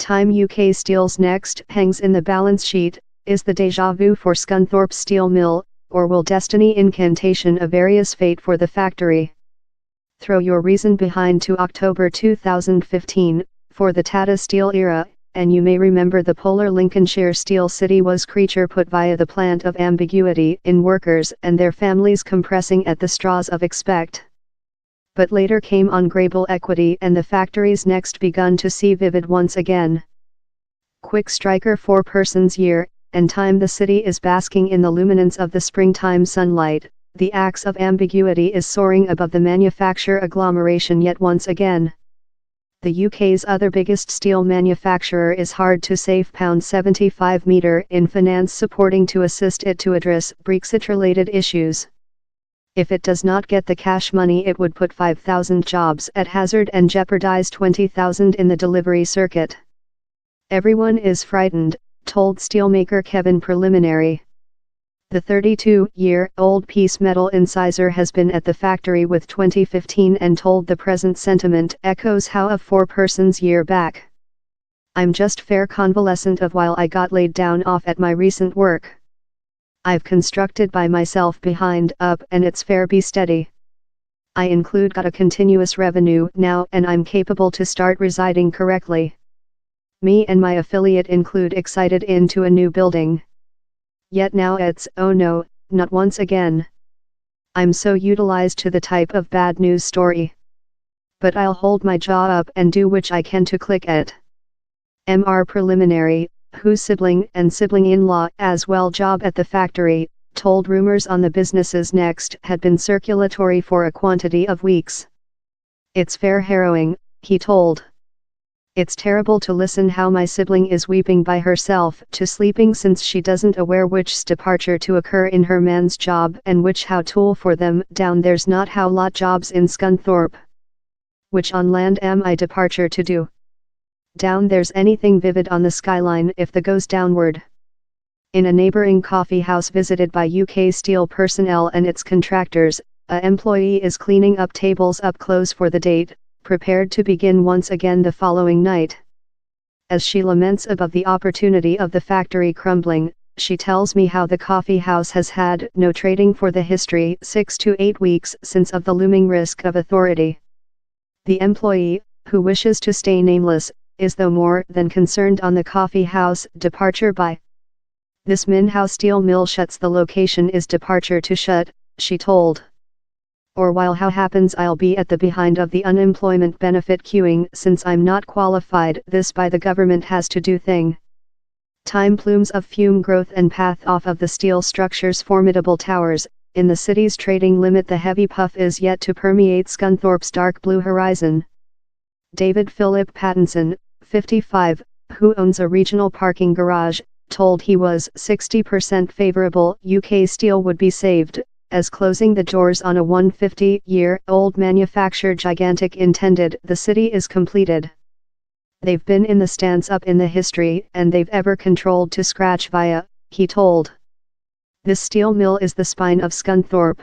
Time UK Steel's next hangs in the balance sheet. Is the deja vu for Scunthorpe steel mill, or will destiny incantation a various fate for the factory? Throw your reason behind to October 2015, for the Tata Steel era, and you may remember the polar Lincolnshire Steel City was creature put via the plant of ambiguity in workers and their families compressing at the straws of expect. But later came ungrable equity and the factory's next begun to see vivid once again. Quick striker 4 persons year, and time the city is basking in the luminance of the springtime sunlight, the axe of ambiguity is soaring above the manufacture agglomeration yet once again. The UK's other biggest steel manufacturer is hard to save £75 metre in finance supporting to assist it to address Brexit-related issues. If it does not get the cash money it would put 5,000 jobs at hazard and jeopardize 20,000 in the delivery circuit. Everyone is frightened, told steelmaker Kevin Preliminary. The 32-year-old piece metal incisor has been at the factory with 2015 and told the present sentiment echoes how of 4 persons year back. I'm just fair convalescent of while I got laid down off at my recent work. I've constructed by myself behind up and it's fair be steady. I include got a continuous revenue now and I'm capable to start residing correctly. Me and my affiliate include excited into a new building. Yet now it's, oh no, not once again. I'm so utilized to the type of bad news story. But I'll hold my jaw up and do which I can to click it. Mr. Preliminary, whose sibling and sibling-in-law as well job at the factory, told rumors on the business's next had been circulatory for a quantity of weeks. It's fair harrowing, he told. It's terrible to listen how my sibling is weeping by herself to sleeping since she doesn't aware which's departure to occur in her man's job and which how tool for them down there's not how lot jobs in Scunthorpe. Which on land am I departure to do? Down there's anything vivid on the skyline if the goes downward. In a neighbouring coffee house visited by UK Steel personnel and its contractors, a employee is cleaning up tables up close for the date, prepared to begin once again the following night. As she laments above the opportunity of the factory crumbling, she tells me how the coffee house has had no trading for the history 6 to 8 weeks since of the looming risk of authority. The employee, who wishes to stay nameless, is though more than concerned on the coffee house departure by. This Minhouse steel mill shuts the location is departure to shut, she told. Or while how happens I'll be at the behind of the unemployment benefit queuing since I'm not qualified this by the government has to do thing. Time plumes of fume growth and path off of the steel structure's formidable towers, in the city's trading limit the heavy puff is yet to permeate Scunthorpe's dark blue horizon. David Philip Pattinson, 55, who owns a regional parking garage, told he was 60% favorable UK Steel would be saved, as closing the doors on a 150-year-old manufacturer gigantic intended the city is completed. They've been in the stance up in the history and they've ever controlled to scratch via, he told. This steel mill is the spine of Scunthorpe.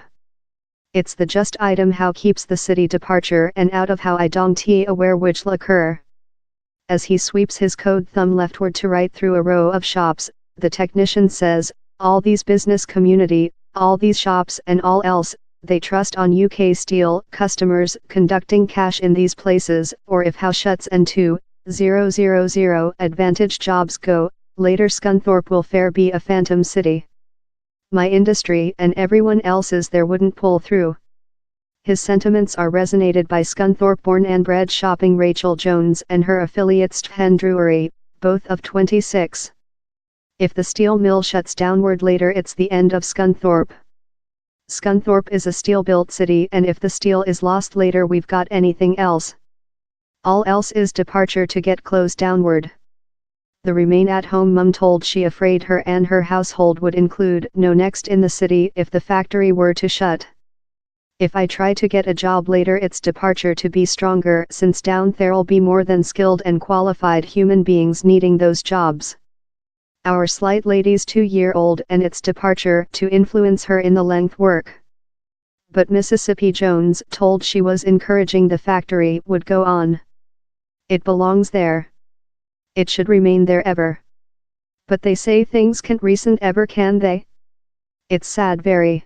It's the just item how keeps the city departure and out of how I don't aware which occur. As he sweeps his code thumb leftward to right through a row of shops, the technician says, all these business community, all these shops and all else, they trust on UK Steel customers conducting cash in these places or if how shuts and 2,000 advantage jobs go, later Scunthorpe will fair be a phantom city. My industry and everyone else's there wouldn't pull through. His sentiments are resonated by Scunthorpe-born and bred shopping Rachel Jones and her affiliate Stephen Drury, both of 26. If the steel mill shuts downward later it's the end of Scunthorpe. Scunthorpe is a steel-built city and if the steel is lost later we've got anything else. All else is departure to get closed downward. The remain-at-home mum told she afraid her and her household would include no next in the city if the factory were to shut. If I try to get a job later it's departure to be stronger since down there'll be more than skilled and qualified human beings needing those jobs. Our slight lady's 2-year-old and its departure to influence her in the length work. But Mississippi Jones told she was encouraging the factory would go on. It belongs there. It should remain there ever. But they say things can't recent ever, can they? It's sad very.